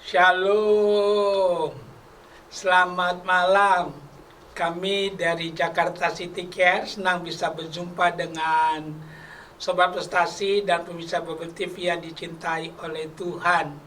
Shalom, selamat malam. Kami dari Jakarta City Care senang bisa berjumpa dengan Sobat Prestasi dan pemirsa Bubble TV yang dicintai oleh Tuhan.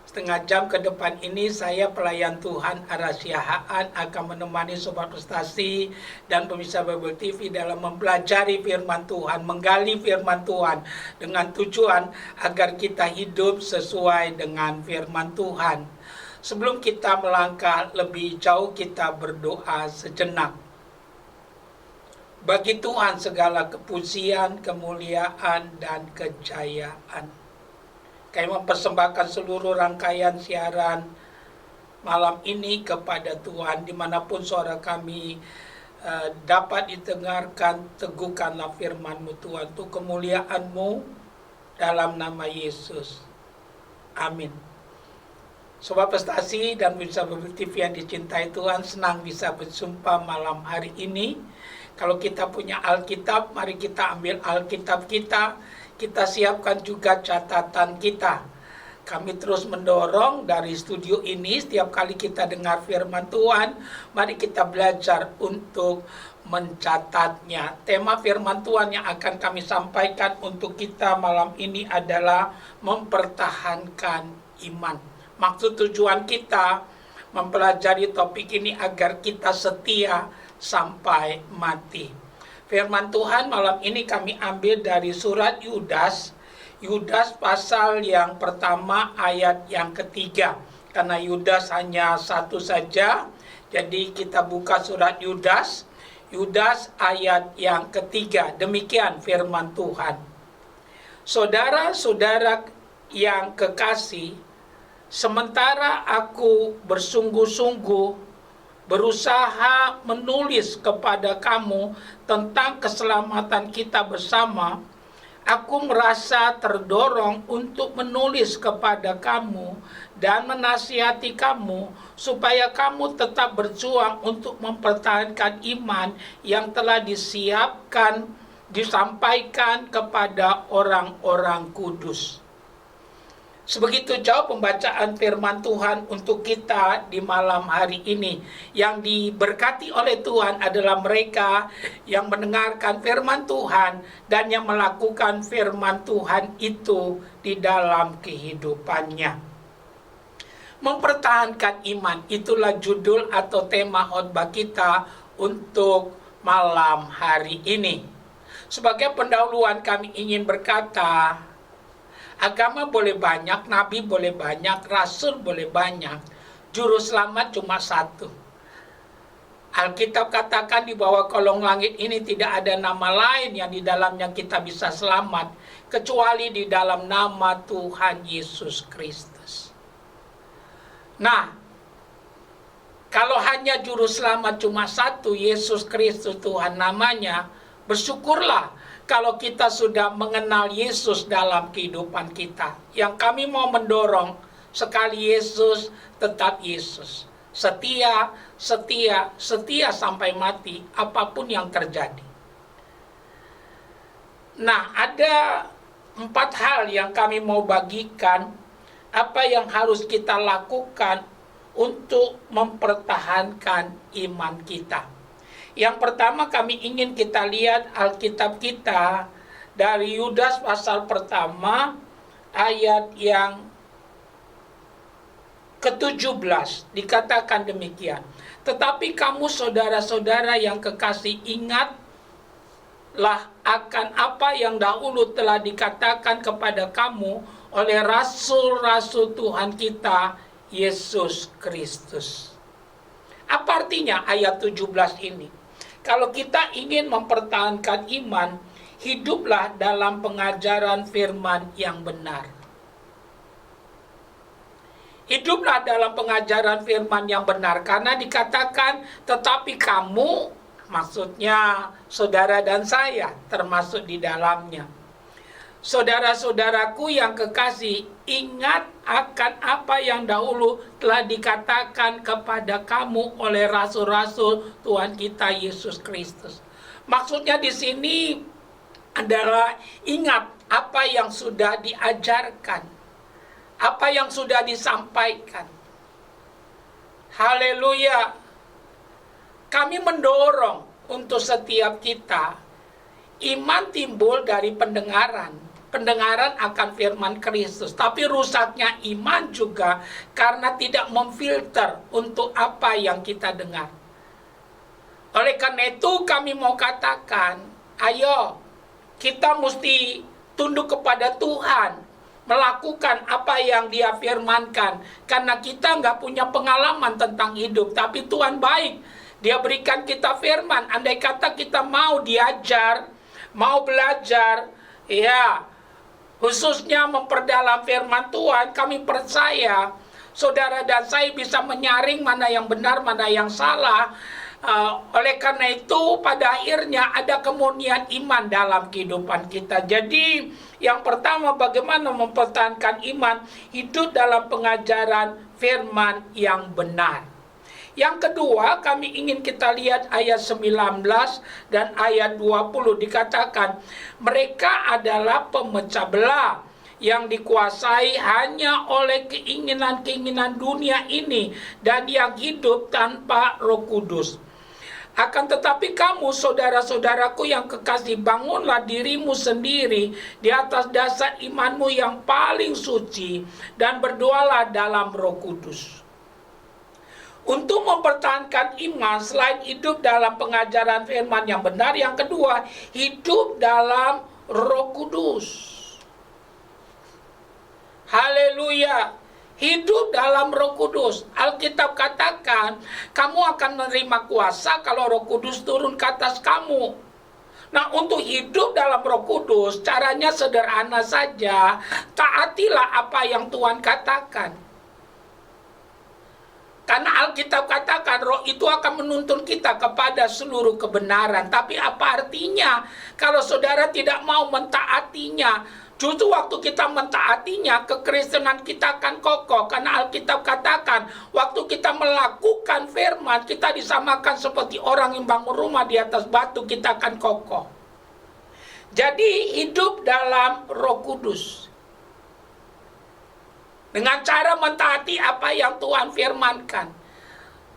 Setengah jam ke depan ini saya pelayan Tuhan Arasya Haan akan menemani Sobat Prestasi dan pemirsa Bubble TV dalam mempelajari firman Tuhan, menggali firman Tuhan dengan tujuan agar kita hidup sesuai dengan firman Tuhan. Sebelum kita melangkah lebih jauh, kita berdoa sejenak. Bagi Tuhan segala kepujian, kemuliaan, dan kejayaan. Kami mempersembahkan seluruh rangkaian siaran malam ini kepada Tuhan, dimanapun suara kami dapat didengarkan. Teguhkanlah firman-Mu Tuhan, untuk kemuliaan-Mu dalam nama Yesus. Amin. Sobat Prestasi dan pemirsa Bubble TV yang dicintai Tuhan, senang bisa berjumpa malam hari ini. Kalau kita punya Alkitab, mari kita ambil Alkitab kita. Kita siapkan juga catatan kita. Kami terus mendorong dari studio ini, setiap kali kita dengar firman Tuhan, mari kita belajar untuk mencatatnya. Tema firman Tuhan yang akan kami sampaikan untuk kita malam ini adalah mempertahankan iman. Maksud tujuan kita mempelajari topik ini agar kita setia sampai mati. Firman Tuhan malam ini kami ambil dari surat Yudas pasal yang pertama ayat yang ketiga. Karena Yudas hanya satu saja, jadi kita buka surat Yudas ayat yang ketiga. Demikian firman Tuhan. Saudara-saudara yang kekasih, sementara aku bersungguh-sungguh berusaha menulis kepada kamu tentang keselamatan kita bersama, aku merasa terdorong untuk menulis kepada kamu dan menasihati kamu supaya kamu tetap berjuang untuk mempertahankan iman yang telah disampaikan kepada orang-orang kudus. Sebegitu jauh pembacaan firman Tuhan untuk kita di malam hari ini. Yang diberkati oleh Tuhan adalah mereka yang mendengarkan firman Tuhan dan yang melakukan firman Tuhan itu di dalam kehidupannya. Mempertahankan iman, itulah judul atau tema khotbah kita untuk malam hari ini. Sebagai pendahuluan kami ingin berkata, agama boleh banyak, nabi boleh banyak, rasul boleh banyak, juru selamat cuma satu. Alkitab katakan di bawah kolong langit ini tidak ada nama lain yang di dalamnya kita bisa selamat, kecuali di dalam nama Tuhan Yesus Kristus. Nah, kalau hanya juru selamat cuma satu, Yesus Kristus Tuhan namanya, bersyukurlah kalau kita sudah mengenal Yesus dalam kehidupan kita. Yang kami mau mendorong, sekali Yesus, tetap Yesus. Setia, setia, setia sampai mati, apapun yang terjadi. Nah, ada 4 hal yang kami mau bagikan, apa yang harus kita lakukan untuk mempertahankan iman kita. Yang pertama kami ingin kita lihat Alkitab kita dari Yudas pasal pertama ayat yang ke-17. Dikatakan demikian. Tetapi kamu saudara-saudara yang kekasih, ingatlah akan apa yang dahulu telah dikatakan kepada kamu oleh rasul-rasul Tuhan kita Yesus Kristus. Apa artinya ayat 17 ini? Kalau kita ingin mempertahankan iman, hiduplah dalam pengajaran firman yang benar. Hiduplah dalam pengajaran firman yang benar, karena dikatakan, tetapi kamu, maksudnya saudara dan saya, termasuk di dalamnya. Saudara-saudaraku yang kekasih, ingat akan apa yang dahulu telah dikatakan kepada kamu oleh rasul-rasul Tuhan kita Yesus Kristus. Maksudnya di sini adalah ingat apa yang sudah diajarkan, apa yang sudah disampaikan. Haleluya. Kami mendorong untuk setiap kita, iman timbul dari pendengaran. Pendengaran akan firman Kristus. Tapi rusaknya iman juga karena tidak memfilter untuk apa yang kita dengar. Oleh karena itu kami mau katakan, ayo kita mesti tunduk kepada Tuhan, melakukan apa yang Dia firmankan. Karena kita nggak punya pengalaman tentang hidup, tapi Tuhan baik. Dia berikan kita firman. Andai kata kita mau diajar, mau belajar, ya, khususnya memperdalam firman Tuhan, kami percaya saudara dan saya bisa menyaring mana yang benar, mana yang salah. Oleh karena itu pada akhirnya ada kemurnian iman dalam kehidupan kita. Jadi yang pertama, bagaimana mempertahankan iman, hidup dalam pengajaran firman yang benar. Yang kedua, kami ingin kita lihat ayat 19 dan ayat 20, dikatakan mereka adalah pemecah belah yang dikuasai hanya oleh keinginan-keinginan dunia ini dan yang hidup tanpa Roh Kudus. Akan tetapi kamu, saudara-saudaraku yang kekasih, bangunlah dirimu sendiri di atas dasar imanmu yang paling suci dan berdoalah dalam Roh Kudus. Untuk mempertahankan iman, selain hidup dalam pengajaran firman yang benar, yang kedua, hidup dalam Roh Kudus. Haleluya. Hidup dalam Roh Kudus. Alkitab katakan, kamu akan menerima kuasa kalau Roh Kudus turun ke atas kamu. Nah, untuk hidup dalam Roh Kudus, caranya sederhana saja. Taatilah apa yang Tuhan katakan. Karena Alkitab katakan roh itu akan menuntun kita kepada seluruh kebenaran. Tapi apa artinya kalau saudara tidak mau mentaatinya? Justru waktu kita mentaatinya, kekristenan kita akan kokoh. Karena Alkitab katakan, waktu kita melakukan firman, kita disamakan seperti orang yang bangun rumah di atas batu, kita akan kokoh. Jadi hidup dalam Roh Kudus. Dengan cara mentaati apa yang Tuhan firmankan.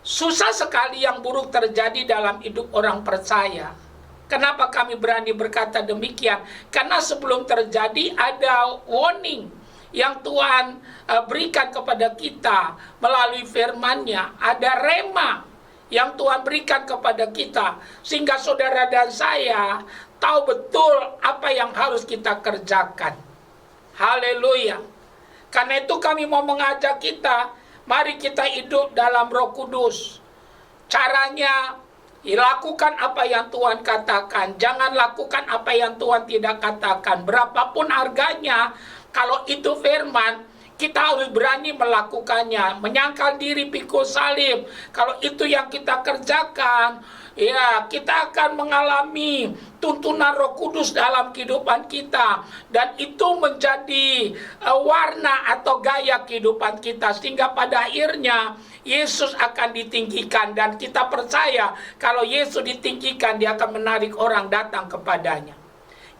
Susah sekali yang buruk terjadi dalam hidup orang percaya. Kenapa kami berani berkata demikian? Karena sebelum terjadi ada warning yang Tuhan berikan kepada kita melalui firman-Nya. Ada rema yang Tuhan berikan kepada kita. Sehingga saudara dan saya tahu betul apa yang harus kita kerjakan. Haleluya. Karena itu kami mau mengajak kita, mari kita hidup dalam Roh Kudus. Caranya, lakukan apa yang Tuhan katakan. Jangan lakukan apa yang Tuhan tidak katakan. Berapapun harganya, kalau itu firman, kita harus berani melakukannya. Menyangkal diri, pikul salib. Kalau itu yang kita kerjakan, ya, kita akan mengalami tuntunan Roh Kudus dalam kehidupan kita. Dan itu menjadi warna atau gaya kehidupan kita. Sehingga pada akhirnya Yesus akan ditinggikan. Dan kita percaya kalau Yesus ditinggikan, Dia akan menarik orang datang kepadanya.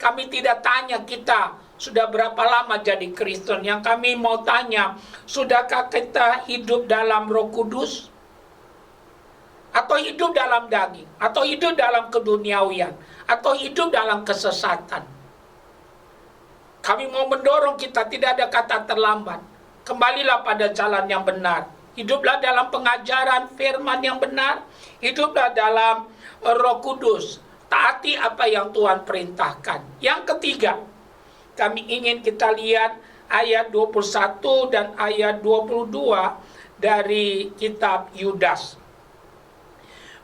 Kami tidak tanya kita sudah berapa lama jadi Kristen. Yang kami mau tanya, sudahkah kita hidup dalam Roh Kudus? Atau hidup dalam daging, atau hidup dalam keduniawian, atau hidup dalam kesesatan. Kami mau mendorong kita, tidak ada kata terlambat. Kembalilah pada jalan yang benar. Hiduplah dalam pengajaran firman yang benar. Hiduplah dalam Roh Kudus. Taati apa yang Tuhan perintahkan. Yang ketiga, kami ingin kita lihat ayat 21 dan ayat 22 dari kitab Yudas.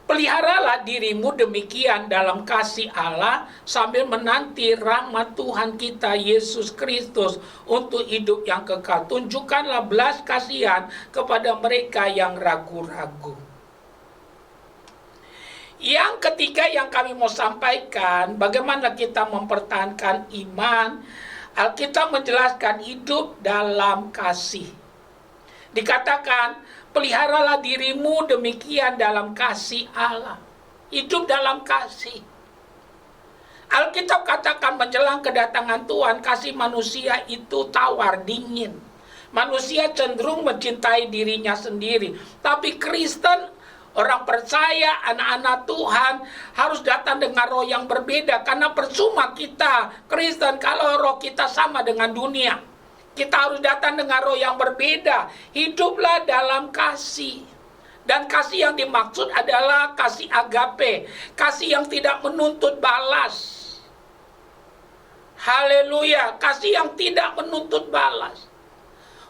Peliharalah dirimu demikian dalam kasih Allah sambil menanti rahmat Tuhan kita Yesus Kristus untuk hidup yang kekal. Tunjukkanlah belas kasihan kepada mereka yang ragu-ragu. Yang ketiga yang kami mau sampaikan, bagaimana kita mempertahankan iman. Alkitab menjelaskan hidup dalam kasih. Dikatakan, peliharalah dirimu demikian dalam kasih Allah. Hidup dalam kasih. Alkitab katakan menjelang kedatangan Tuhan, kasih manusia itu tawar, dingin. Manusia cenderung mencintai dirinya sendiri. Tapi Kristen, orang percaya, anak-anak Tuhan harus datang dengan roh yang berbeda. Karena percuma kita Kristen kalau roh kita sama dengan dunia. Kita harus datang dengan roh yang berbeda. Hiduplah dalam kasih. Dan kasih yang dimaksud adalah kasih agape. Kasih yang tidak menuntut balas. Haleluya, kasih yang tidak menuntut balas.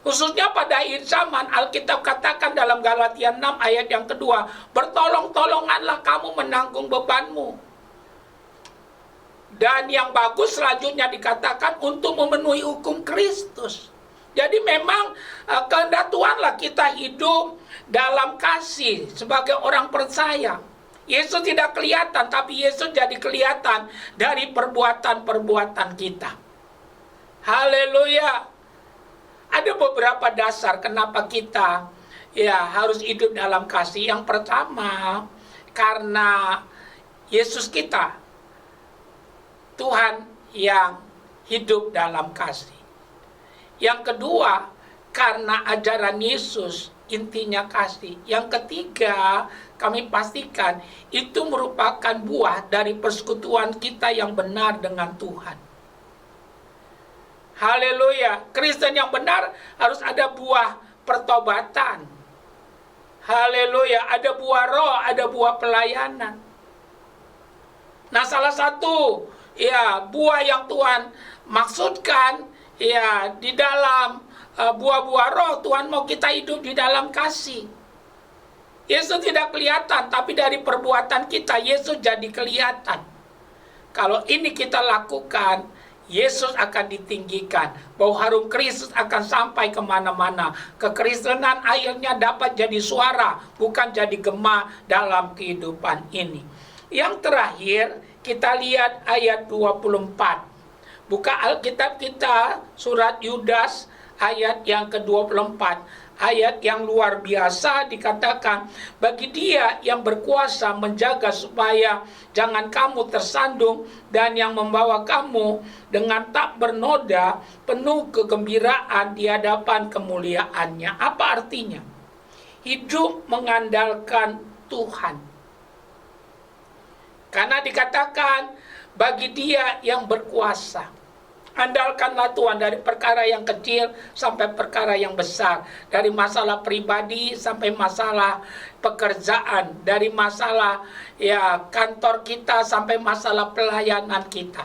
Khususnya pada akhir zaman, Alkitab katakan dalam Galatia 6 ayat yang kedua, bertolong-tolonganlah kamu menanggung bebanmu. Dan yang bagus selanjutnya dikatakan untuk memenuhi hukum Kristus. Jadi memang kehendak Tuhanlah kita hidup dalam kasih sebagai orang percaya. Yesus tidak kelihatan, tapi Yesus jadi kelihatan dari perbuatan-perbuatan kita. Haleluya. Ada beberapa dasar kenapa kita harus hidup dalam kasih. Yang pertama, karena Yesus kita, Tuhan yang hidup dalam kasih. Yang kedua, karena ajaran Yesus intinya kasih. Yang ketiga, kami pastikan itu merupakan buah dari persekutuan kita yang benar dengan Tuhan. Haleluya. Kristen yang benar harus ada buah pertobatan. Haleluya. Ada buah roh, ada buah pelayanan. Nah, salah satu buah yang Tuhan maksudkan di dalam buah-buah roh, Tuhan mau kita hidup di dalam kasih. Yesus tidak kelihatan, tapi dari perbuatan kita Yesus jadi kelihatan. Kalau ini kita lakukan, Yesus akan ditinggikan. Bau harum Kristus akan sampai kemana-mana. Kekristenan akhirnya dapat jadi suara, bukan jadi gema dalam kehidupan ini. Yang terakhir, kita lihat ayat 24. Buka Alkitab kita, surat Yudas, ayat yang ke-24. Ayat yang luar biasa dikatakan, bagi Dia yang berkuasa menjaga supaya jangan kamu tersandung, dan yang membawa kamu dengan tak bernoda penuh kegembiraan di hadapan kemuliaannya. Apa artinya? Hidup mengandalkan Tuhan. Karena dikatakan bagi Dia yang berkuasa. Andalkanlah Tuhan dari perkara yang kecil sampai perkara yang besar. Dari masalah pribadi sampai masalah pekerjaan. Dari masalah kantor kita sampai masalah pelayanan kita.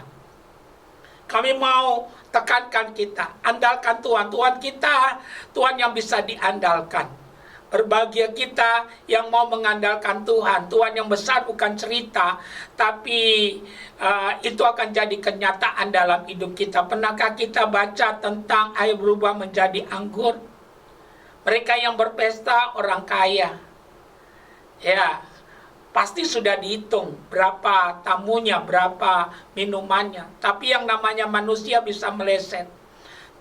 Kami mau tekankan kita, andalkan Tuhan. Tuhan kita, Tuhan yang bisa diandalkan. Berbahagia kita yang mau mengandalkan Tuhan. Tuhan yang besar bukan cerita, tapi itu akan jadi kenyataan dalam hidup kita. Pernahkah kita baca tentang air berubah menjadi anggur? Mereka yang berpesta orang kaya. Pasti sudah dihitung berapa tamunya, berapa minumannya. Tapi yang namanya manusia bisa meleset.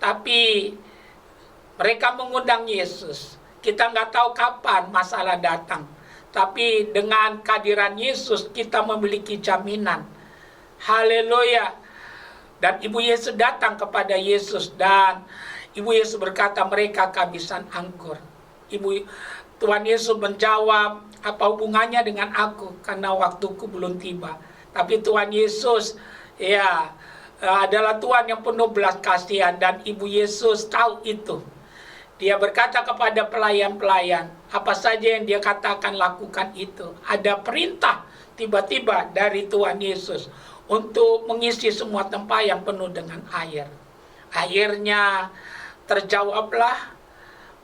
Tapi mereka mengundang Yesus. Kita nggak tahu kapan masalah datang. Tapi dengan kehadiran Yesus kita memiliki jaminan. Haleluya. Dan Ibu Yesus datang kepada Yesus. Dan Ibu Yesus berkata mereka kehabisan anggur. Tuhan Yesus menjawab, apa hubungannya dengan aku? Karena waktuku belum tiba. Tapi Tuhan Yesus adalah Tuhan yang penuh belas kasihan. Dan Ibu Yesus tahu itu. Dia berkata kepada pelayan-pelayan, apa saja yang dia katakan lakukan itu. Ada perintah tiba-tiba dari Tuhan Yesus untuk mengisi semua tempat yang penuh dengan air. Akhirnya terjawablah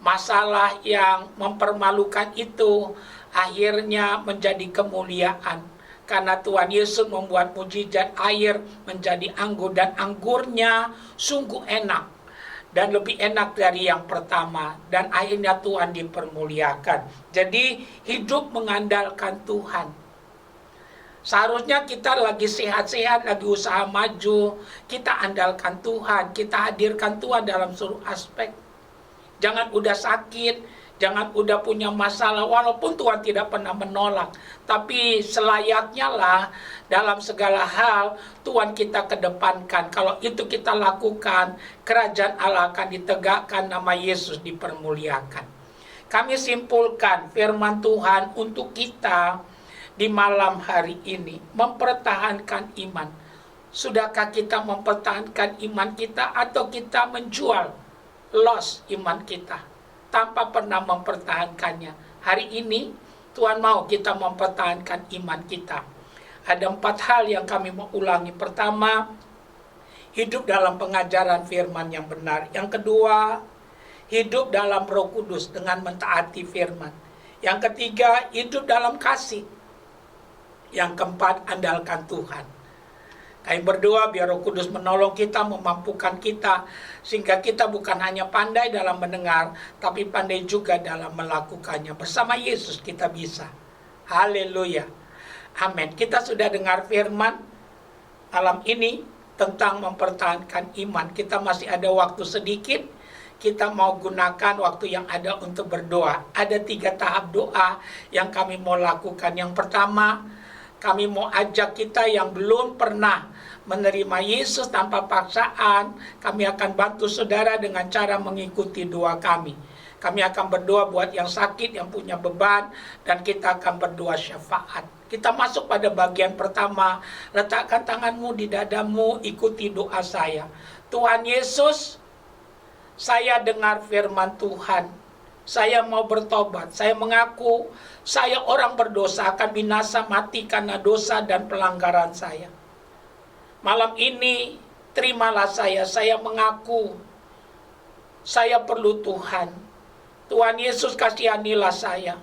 masalah yang mempermalukan itu, akhirnya menjadi kemuliaan. Karena Tuhan Yesus membuat mujizat air menjadi anggur, dan anggurnya sungguh enak. Dan lebih enak dari yang pertama. Dan akhirnya Tuhan dipermuliakan. Jadi hidup mengandalkan Tuhan. Seharusnya kita lagi sehat-sehat, lagi usaha maju, kita andalkan Tuhan, kita hadirkan Tuhan dalam seluruh aspek. Jangan udah sakit, Jangan udah punya masalah, walaupun Tuhan tidak pernah menolak. Tapi selayaknya lah dalam segala hal Tuhan kita kedepankan. Kalau itu kita lakukan, kerajaan Allah akan ditegakkan, nama Yesus dipermuliakan. Kami simpulkan firman Tuhan untuk kita di malam hari ini. Mempertahankan iman. Sudahkah kita mempertahankan iman kita atau kita menjual loss iman kita tanpa pernah mempertahankannya? Hari ini Tuhan mau kita mempertahankan iman kita. Ada 4 hal yang kami mau ulangi. Pertama, hidup dalam pengajaran firman yang benar. Yang kedua, hidup dalam Roh Kudus dengan mentaati firman. Yang ketiga, hidup dalam kasih. Yang keempat, andalkan Tuhan. Kami berdoa biar Roh Kudus menolong kita, memampukan kita, sehingga kita bukan hanya pandai dalam mendengar, tapi pandai juga dalam melakukannya. Bersama Yesus kita bisa. Haleluya. Amin. Kita sudah dengar firman malam ini tentang mempertahankan iman. Kita masih ada waktu sedikit. Kita mau gunakan waktu yang ada untuk berdoa. Ada 3 tahap doa yang kami mau lakukan. Yang pertama, kami mau ajak kita yang belum pernah menerima Yesus tanpa paksaan. Kami akan bantu saudara dengan cara mengikuti doa kami. Kami akan berdoa buat yang sakit, yang punya beban, dan kita akan berdoa syafaat. Kita masuk pada bagian pertama. Letakkan tanganmu di dadamu, ikuti doa saya. Tuhan Yesus, saya dengar firman Tuhan. Saya mau bertobat. Saya mengaku saya orang berdosa, akan binasa mati karena dosa dan pelanggaran saya. Malam ini terimalah saya mengaku saya perlu Tuhan. Tuhan Yesus kasihanilah saya.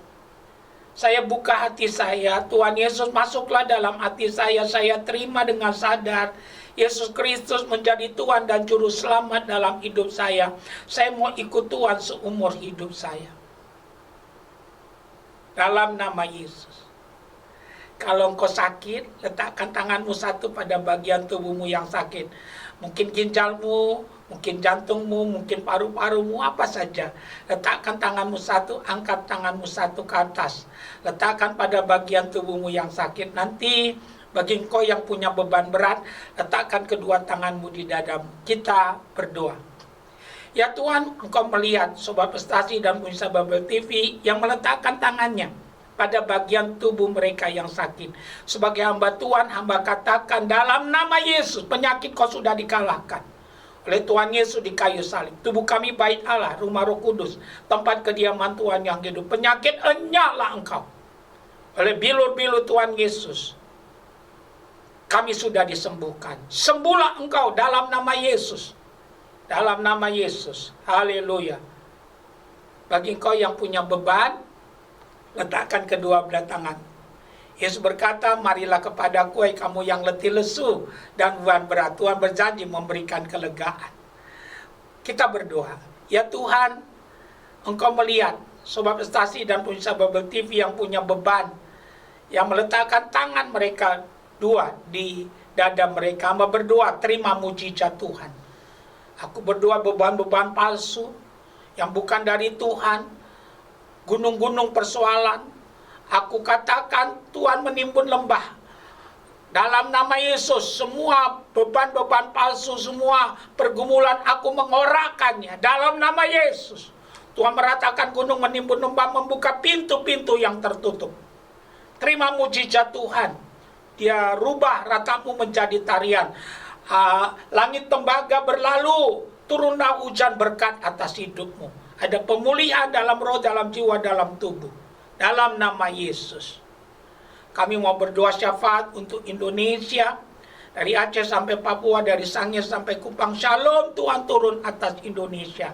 Saya buka hati saya, Tuhan Yesus masuklah dalam hati saya terima dengan sadar. Yesus Kristus menjadi Tuhan dan Juru Selamat dalam hidup saya. Saya mau ikut Tuhan seumur hidup saya. Dalam nama Yesus. Kalau engkau sakit, letakkan tanganmu satu pada bagian tubuhmu yang sakit. Mungkin ginjalmu, mungkin jantungmu, mungkin paru-parumu, apa saja. Letakkan tanganmu satu, angkat tanganmu satu ke atas. Letakkan pada bagian tubuhmu yang sakit. Nanti bagi engkau yang punya beban berat, letakkan kedua tanganmu di dadamu. Kita berdoa. Ya Tuhan, engkau melihat Sobat Prestasi dan pemirsa Babel TV yang meletakkan tangannya pada bagian tubuh mereka yang sakit. Sebagai hamba Tuhan, hamba katakan dalam nama Yesus, penyakit kau sudah dikalahkan oleh Tuhan Yesus di kayu salib. Tubuh kami bait Allah, rumah Roh Kudus, tempat kediaman Tuhan yang hidup. Penyakit enyahlah engkau. Oleh bilur-bilur Tuhan Yesus, kami sudah disembuhkan. Sembuhlah engkau dalam nama Yesus. Dalam nama Yesus. Haleluya. Bagi engkau yang punya beban, letakkan kedua belah tangan. Yesus berkata, marilah kepadaku hai kamu yang letih lesu dan beban berat. Tuhan berjanji memberikan kelegaan. Kita berdoa. Ya Tuhan, engkau melihat Sobat Prestasi dan pemirsa Babel TV yang punya beban, yang meletakkan tangan mereka dua di dada mereka. Hamba berdoa, terima mujizat Tuhan. Aku berdoa beban-beban palsu yang bukan dari Tuhan, gunung-gunung persoalan, aku katakan Tuhan menimbun lembah. Dalam nama Yesus, semua beban-beban palsu, semua pergumulan aku mengorakkannya. Dalam nama Yesus, Tuhan meratakan gunung, menimbun lembah, membuka pintu-pintu yang tertutup. Terima mujizat Tuhan. Dia rubah ratamu menjadi tarian. Langit tembaga berlalu, turunlah hujan berkat atas hidupmu. Ada pemulihan dalam roh, dalam jiwa, dalam tubuh. Dalam nama Yesus. Kami mau berdoa syafaat untuk Indonesia. Dari Aceh sampai Papua, dari Sangir sampai Kupang. Shalom Tuhan turun atas Indonesia.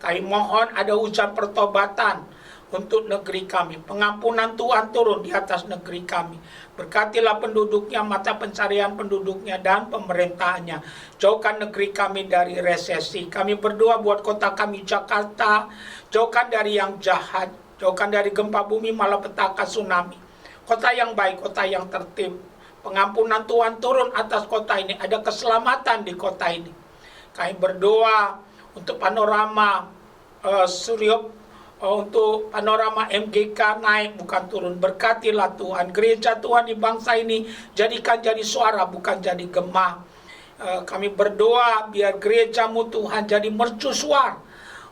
Kami mohon ada hujan pertobatan untuk negeri kami. Pengampunan Tuhan turun di atas negeri kami. Berkatilah penduduknya, mata pencarian penduduknya, dan pemerintahannya. Jauhkan negeri kami dari resesi. Kami berdoa buat kota kami Jakarta. Jauhkan dari yang jahat. Jauhkan dari gempa bumi, malapetaka, tsunami. Kota yang baik, kota yang tertib. Pengampunan Tuhan turun atas kota ini. Ada keselamatan di kota ini. Kami berdoa untuk panorama Suryo Untuk Panorama MGK naik bukan turun. Berkatilah Tuhan gereja Tuhan di bangsa ini, jadikan jadi suara bukan jadi gema. Kami berdoa biar gerejamu Tuhan jadi mercusuar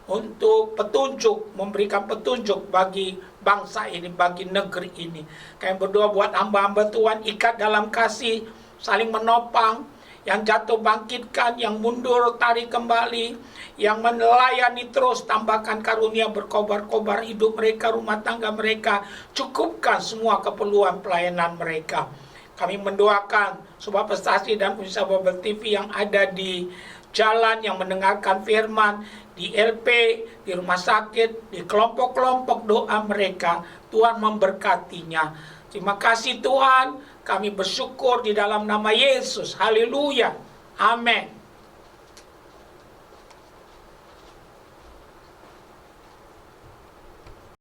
untuk petunjuk, memberikan petunjuk bagi bangsa ini, bagi negeri ini. Kami berdoa buat hamba-hamba Tuhan, ikat dalam kasih, saling menopang, yang jatuh bangkitkan, yang mundur tarik kembali, yang melayani terus, tambahkan karunia berkobar-kobar hidup mereka, rumah tangga mereka, cukupkan semua keperluan pelayanan mereka. Kami mendoakan Sobat Prestasi dan pemirsa Babel TV yang ada di jalan, yang mendengarkan firman, di LP, di rumah sakit, di kelompok-kelompok doa mereka, Tuhan memberkatinya. Terima kasih Tuhan, kami bersyukur di dalam nama Yesus. Haleluya. Amin.